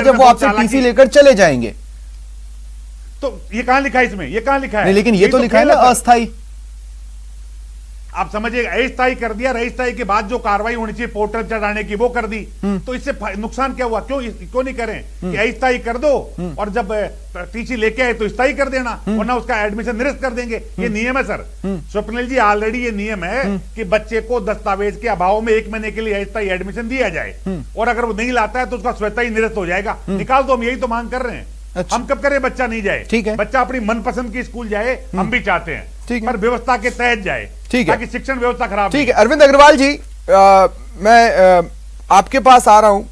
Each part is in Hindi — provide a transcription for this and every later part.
जब वो आपसे टीसी लेकर चले जाएंगे। तो ये कहां लिखा है इसमें? ये कहां लिखा है? नहीं, लेकिन ये तो लिखा है ना अस्थाई। आप समझिए, अस्थायी कर दिया, अस्थायी के बाद जो कार्रवाई होनी चाहिए पोर्टल चढ़ाने की वो कर दी, तो इससे नुकसान क्या हुआ? क्यों नहीं करें कि अस्थायी कर दो और जब टीसी लेके आए तो स्थायी कर देना, वरना उसका एडमिशन निरस्त कर देंगे। ये नियम है सर स्वप्निल जी, ऑलरेडी ये नियम है कि बच्चे को दस्तावेज के अभाव में 1 महीने के लिए अस्थायी एडमिशन दिया जाए, और अगर वो नहीं लाता है तो उसका स्वतः ही निरस्त हो जाएगा। निकाल दो, हम यही तो मांग कर रहे हैं। अच्छा। हम कब करें बच्चा नहीं जाए? ठीक है, बच्चा अपनी मनपसंद की स्कूल जाए, हम भी चाहते हैं, पर व्यवस्था के तहत जाए, ताकि शिक्षण व्यवस्था खराब। ठीक है अरविंद अग्रवाल जी, मैं आपके पास आ रहा हूं।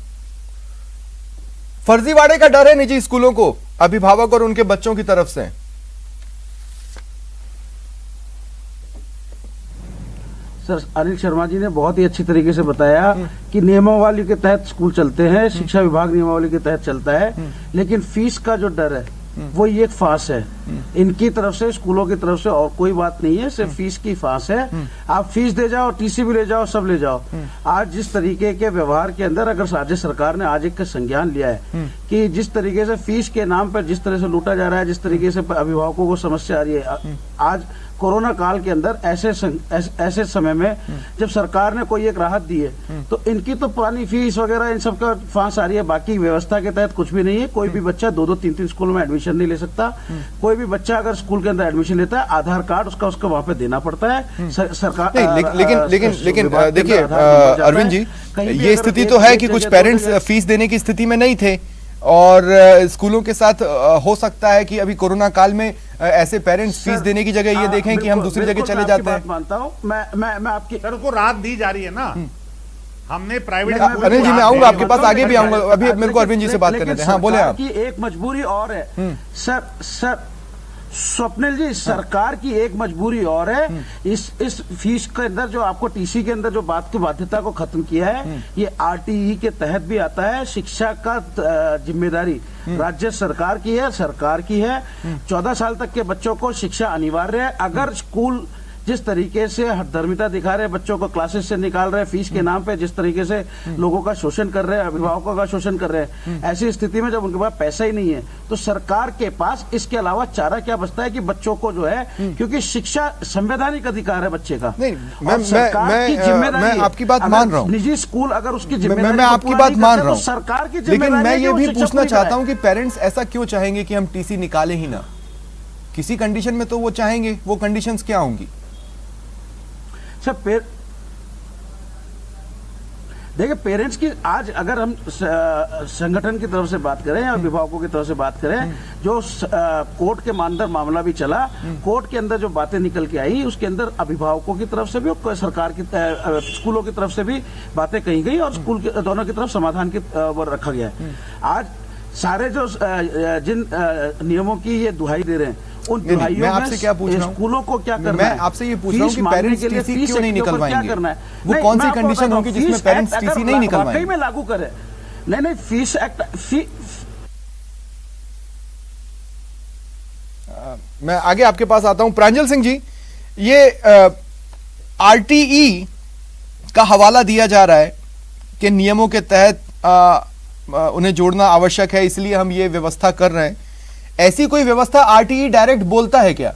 फर्जीवाड़े का डर है निजी स्कूलों को अभिभावक और उनके बच्चों की तरफ से। सर अनिल शर्मा जी ने बहुत ही अच्छी तरीके से बताया कि नियमावली के तहत स्कूल चलते हैं, शिक्षा विभाग नियमावली के तहत चलता है, लेकिन फीस का जो डर है वो ये एक फांस है इनकी तरफ से, स्कूलों की तरफ से, और कोई बात नहीं है, सिर्फ फीस की फांस है। आप फीस दे जाओ, टीसी भी ले जाओ, सब ले जाओ। आज जिस तरीके के व्यवहार के अंदर अगर राज्य सरकार ने आज एक संज्ञान लिया है कि जिस तरीके से फीस के नाम पर जिस तरह से लूटा जा रहा है, जिस तरीके से अभिभावकों को समस्या आ रही है, आज कोरोना काल के अंदर ऐसे समय में जब सरकार ने कोई एक राहत दी है तो इनकी तो पुरानी फीस वगैरह इन सब का फांस आ रही है। बाकी व्यवस्था के तहत कुछ भी नहीं है। कोई भी बच्चा 2-2, 3-3 स्कूल में एडमिशन नहीं ले सकता। कोई भी बच्चा अगर स्कूल के अंदर एडमिशन लेता है, आधार कार्ड उसका वहां पे देना पड़ता है सरकार। लेकिन देखिए अरविंद जी, ये स्थिति तो है कि कुछ पेरेंट्स फीस देने की स्थिति में नहीं थे, और स्कूलों के साथ हो सकता है कि अभी कोरोना काल में ऐसे पेरेंट्स फीस देने की जगह ये देखें कि हम दूसरी जगह चले जाते हैं। मानता हूं मैं आपकी सर को राहत दी जा रही है ना। हमने प्राइवेट अनिल जी मैं आऊंगा आपके पास, आगे भी आऊंगा, अभी मेरे को अरविंद जी से बात करने दें। हाँ बोले आप। एक मजबूरी और है सर स्वप्निल जी, सरकार की एक मजबूरी और है, इस फीस के अंदर जो आपको टीसी के अंदर जो बात की बाध्यता को खत्म किया है, ये आरटीई के तहत भी आता है। शिक्षा का जिम्मेदारी राज्य सरकार की है, 14 साल तक के बच्चों को शिक्षा अनिवार्य है। अगर स्कूल जिस तरीके से हठधर्मिता दिखा रहे, बच्चों को क्लासेस से निकाल रहे, फीस के नाम पे जिस तरीके से लोगों का शोषण कर रहे हैं, अभिभावकों का शोषण कर रहे हैं, ऐसी स्थिति में जब उनके पास पैसा ही नहीं है तो सरकार के पास इसके अलावा चारा क्या बचता है कि बच्चों को जो है, क्योंकि शिक्षा संवैधानिक अधिकार है बच्चे का। नहीं, मैं आपकी बात मान रहा हूँ। निजी स्कूल अगर उसकी जिम्मेदारी, मैं आपकी बात मान रहा हूँ, सरकार की लेकिन मैं ये भी पूछना चाहता हूँ कि पेरेंट्स ऐसा क्यों चाहेंगे कि हम टीसी निकाले ही ना? किसी कंडीशन में तो वो चाहेंगे, वो कंडीशंस क्या होंगी? देखिए पेरेंट्स की आज अगर हम संगठन की तरफ से बात करें या अभिभावकों की तरफ से बात करें, जो कोर्ट के अंदर मामला भी चला, कोर्ट के अंदर जो बातें निकल के आई उसके अंदर अभिभावकों की तरफ से भी और सरकार की स्कूलों की तरफ से भी बातें कही गई और स्कूल के दोनों की तरफ समाधान की ओर रखा गया है। आज सारे जो जिन नियमों की ये दुहाई दे रहे हैं, उन दुहाइयों में आपसे क्या पूछ रहा हूँ, स्कूलों को क्या करना है? मैं आपसे ये पूछ रहा हूँ कि पेरेंट्स टीसी क्यों नहीं निकलवाएंगे? वो कौन सी कंडीशन होगी जिसमें पेरेंट्स टीसी नहीं निकलवाएंगे? में लागू करे। नहीं, फीस एक्ट मैं आगे आपके पास आता हूं। प्रांजल सिंह जी, ये आरटीई का हवाला दिया जा रहा है कि नियमों के तहत उन्हें जोड़ना आवश्यक है, इसलिए हम ये व्यवस्था कर रहे हैं। ऐसी कोई व्यवस्था आरटीई डायरेक्ट बोलता है क्या?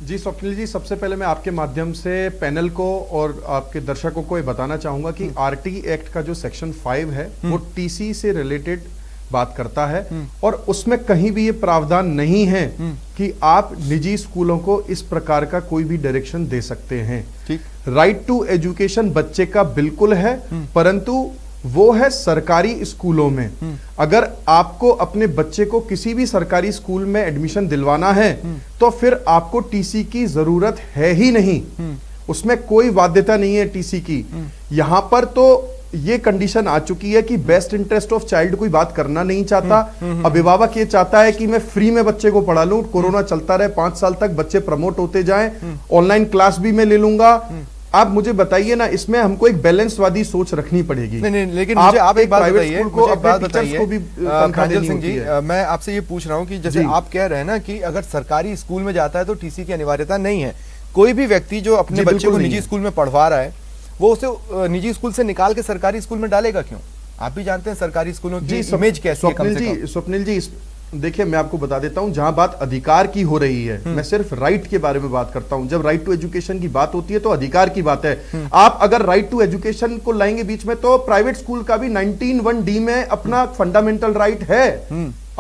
जी स्वप्निल जी, सबसे पहले मैं आपके माध्यम से पैनल को और आपके दर्शकों को ये बताना चाहूंगा कि आरटीई एक्ट का जो सेक्शन 5 है वो टीसी से रिलेटेड बात करता है, और उसमें कहीं भी ये प्रावधान नहीं है कि आप निजी स्कूलों को इस प्रकार का कोई भी डायरेक्शन दे सकते हैं। राइट टू एजुकेशन बच्चे का बिल्कुल है, परंतु वो है सरकारी स्कूलों में। अगर आपको अपने बच्चे को किसी भी सरकारी स्कूल में एडमिशन दिलवाना है तो फिर आपको टीसी की जरूरत है ही नहीं, उसमें कोई बाध्यता नहीं है टीसी की। यहां पर तो ये कंडीशन आ चुकी है कि बेस्ट इंटरेस्ट ऑफ चाइल्ड कोई बात करना नहीं चाहता। अभिभावक ये चाहता है कि मैं फ्री में बच्चे को पढ़ा लूं, कोरोना चलता रहे, 5 साल तक बच्चे प्रमोट होते जाएं, ऑनलाइन क्लास भी मैं ले लूंगा। आप मुझे बताइए ना, इसमें हमको एक बैलेंसवादी सोच रखनी पड़ेगी। नहीं, लेकिन मुझे आप एक बात बताइए, प्रांजल सिंह जी, मैं आपसे ये पूछ रहा हूँ कि जैसे आप कह रहे हैं ना कि अगर सरकारी स्कूल में जाता है तो टीसी की अनिवार्यता नहीं है। कोई भी व्यक्ति जो अपने बच्चे को निजी स्कूल में पढ़वा रहा है, वो उसे निजी स्कूल से निकाल के सरकारी स्कूल में डालेगा क्यों? आप भी जानते हैं सरकारी स्कूलों की जी इमेज कैसी है कम से कम। स्वप्निल जी देखिए, मैं आपको बता देता हूं, जहां बात अधिकार की हो रही है, मैं सिर्फ राइट के बारे में बात करता हूं। जब राइट टू एजुकेशन की बात होती है तो अधिकार की बात है। आप अगर राइट टू एजुकेशन को लाएंगे बीच में, तो प्राइवेट स्कूल का भी 19(1)(d) में अपना फंडामेंटल राइट है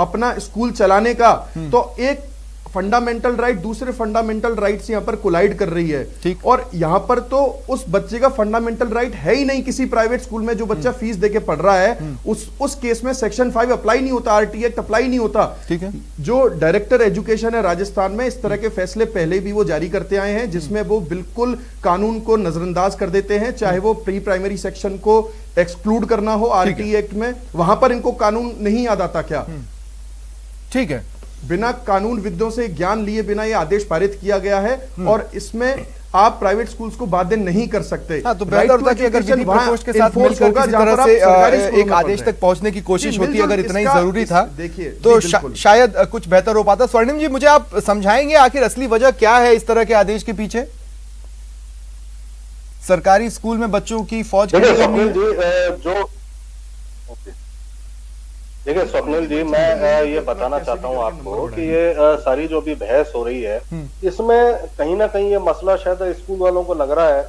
अपना स्कूल चलाने का। तो एक फंडामेंटल राइट दूसरे फंडामेंटल राइट से यहां पर कोलाइड कर रही है। ठीक। और यहां पर तो उस बच्चे का फंडामेंटल राइट है ही नहीं। किसी प्राइवेट स्कूल में जो बच्चा फीस देके पढ़ रहा है, उस केस में सेक्शन 5 अप्लाई नहीं होता, आरटी एक्ट अप्लाई नहीं होता। ठीक है। जो डायरेक्टर एजुकेशन है राजस्थान में, इस तरह के फैसले पहले भी वो जारी करते आए हैं, जिसमें वो बिल्कुल कानून को नजरअंदाज कर देते हैं। चाहे वो प्री प्राइमरी सेक्शन को एक्सक्लूड करना हो आरटी एक्ट में, वहां पर इनको कानून नहीं याद आता क्या? ठीक है। बिना कानून विदों से ज्ञान लिए बिना यह आदेश पारित किया गया है, और इसमें आप प्राइवेट स्कूल्स को बाध्य नहीं कर सकते। हाँ, तो बेहतर होता कि अगर विधि प्रकोष्ठ के साथ मिलकर किसी तरह से एक आदेश तक पहुंचने की कोशिश होती, अगर इतना ही जरूरी था देखिए तो शायद कुछ बेहतर हो पाता। स्वर्णिम जी, मुझे आप समझाएंगे आखिर असली वजह क्या है इस तरह के आदेश के पीछे? सरकारी स्कूल में बच्चों की फौज देखिए स्वप्निल जी, मैं ये बताना चाहता हूँ आपको कि ये सारी जो भी बहस हो रही है, इसमें कहीं ना कहीं ये मसला शायद स्कूल वालों को लग रहा है